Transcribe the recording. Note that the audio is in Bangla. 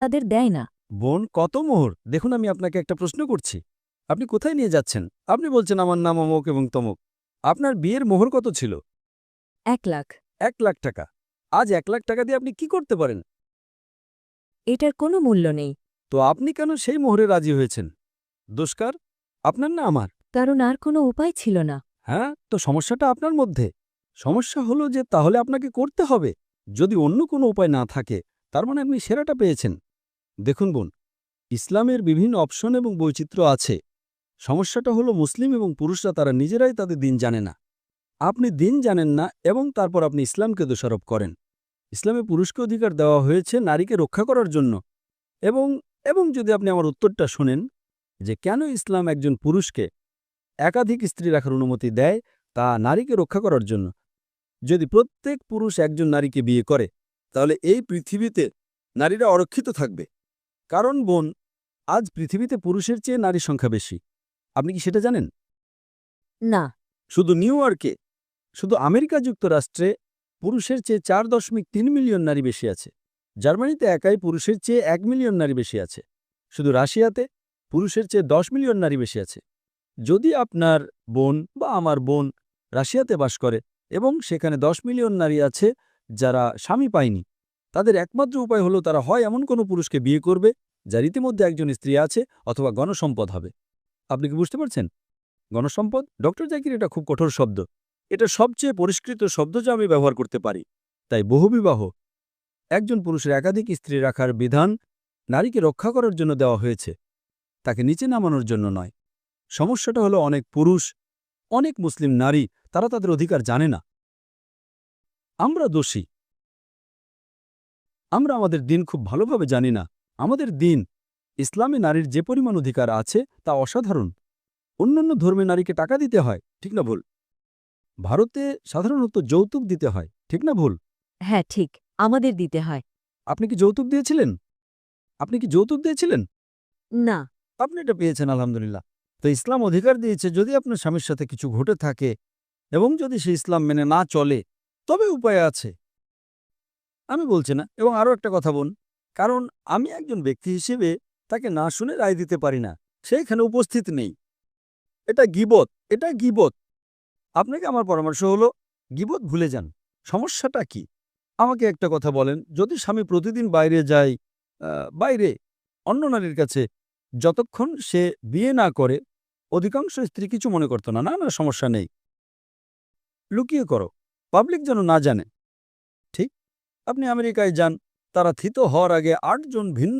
তাদের দেয় না। বোন, কত মোহর? দেখুন, আমি আপনাকে একটা প্রশ্ন করছি। আপনি কোথায় নিয়ে যাচ্ছেন? আপনি বলছেন আমার নাম অমুক এবং তমুক। আপনার বিয়ের মোহর কত ছিল? 1 লাখ। 1 লাখ টাকা। আজ 1 লাখ টাকা দিয়ে আপনি কি করতে পারেন? এটার কোনো মূল্য নেই। তো আপনি কেন সেই মোহরে রাজি হয়েছেন? দোষকার আপনার না আমার? কারণ আর কোনো উপায় ছিল না। হ্যাঁ, তো সমস্যাটা আপনার মধ্যে। সমস্যা হলো যে তাহলে আপনাকে করতে হবে। যদি অন্য কোনো উপায় না থাকে, তার মানে আপনি সেরাটা পেয়েছেন। দেখুন বোন, ইসলামের বিভিন্ন অপশন এবং বৈচিত্র্য আছে। সমস্যাটা হলো মুসলিম এবং পুরুষরা তারা নিজেরাই তাদের দিন জানে না। আপনি দিন জানেন না এবং তারপর আপনি ইসলামকে দোষারোপ করেন। ইসলামে পুরুষকে অধিকার দেওয়া হয়েছে নারীকে রক্ষা করার জন্য। এবং এবং যদি আপনি আমার উত্তরটা শোনেন যে কেন ইসলাম একজন পুরুষকে একাধিক স্ত্রী রাখার অনুমতি দেয়, তা নারীকে রক্ষা করার জন্য। যদি প্রত্যেক পুরুষ একজন নারীকে বিয়ে করে, তাহলে এই পৃথিবীতে নারীরা অরক্ষিত থাকবে। কারণ বোন, আজ পৃথিবীতে পুরুষের চেয়ে নারীর সংখ্যা বেশি। আপনি কি সেটা জানেন? না। শুধু নিউ ইয়র্কে, শুধু আমেরিকা যুক্তরাষ্ট্রে পুরুষের চেয়ে 4.3 মিলিয়ন নারী বেশি আছে। জার্মানিতে একাই পুরুষের চেয়ে 1 মিলিয়ন নারী বেশি আছে। শুধু রাশিয়াতে পুরুষের চেয়ে 10 মিলিয়ন নারী বেশি আছে। যদি আপনার বোন বা আমার বোন রাশিয়াতে বাস করে এবং সেখানে 10 মিলিয়ন নারী আছে যারা স্বামী পায়নি, তাদের একমাত্র উপায় হলো তারা হয় এমন কোনো পুরুষকে বিয়ে করবে যার ইতিমধ্যে একজন স্ত্রী আছে, অথবা গণসম্পদ হবে। আপনি কি বুঝতে পারছেন? গণসম্পদ, ডক্টর জাকির, এটা খুব কঠোর শব্দ। এটা সবচেয়ে পরিষ্কৃত শব্দ যা আমি ব্যবহার করতে পারি। তাই বহুবিবাহ, একজন পুরুষের একাধিক স্ত্রী রাখার বিধান নারীকে রক্ষা করার জন্য দেওয়া হয়েছে, তাকে নিচে নামানোর জন্য নয়। সমস্যাটা হলো অনেক পুরুষ, অনেক মুসলিম নারী, তারা তাদের অধিকার জানে না। আমরা দোষী। আমরা আমাদের দিন খুব ভালোভাবে জানি না। আমাদের দিন, ইসলামে নারীর যে পরিমাণ অধিকার আছে তা অসাধারণ। অন্যান্য ধর্মে নারীকে টাকা দিতে হয়, ঠিক না ভুল? ভারতে সাধারণত যৌতুক দিতে হয়, ঠিক না ভুল? হ্যাঁ, ঠিক। আমাদের দিতে হয়। আপনি কি যৌতুক দিয়েছিলেন? আপনি কি যৌতুক দিয়েছিলেন? না। আপনি এটা পেয়েছেন, আলহামদুলিল্লাহ। তো ইসলাম অধিকার দিয়েছে, যদি আপনার স্বামীর সাথে কিছু ঘটে থাকে এবং যদি সে ইসলাম মেনে না চলে, তবে উপায় আছে। আমি বলছি না। এবং আরও একটা কথা বোন, কারণ আমি একজন ব্যক্তি হিসেবে তাকে না শুনে রায় দিতে পারি না। সে এখানে উপস্থিত নেই। এটা গীবত, এটা গীবত। আপনাকে আমার পরামর্শ হলো গীবত ভুলে যান। সমস্যাটা কি? আমাকে একটা কথা বলেন, যদি স্বামী প্রতিদিন বাইরে যায়, বাইরে অন্য নারীর কাছে, যতক্ষণ সে বিয়ে না করে, অধিকাংশ স্ত্রী কিছু মনে করতো না, না না সমস্যা নেই, লুকিয়ে করো, পাবলিক যেন না জানে। ঠিক? আপনি আমেরিকায় যান, তারা থিত হওয়ার আগে 8 জন ভিন্ন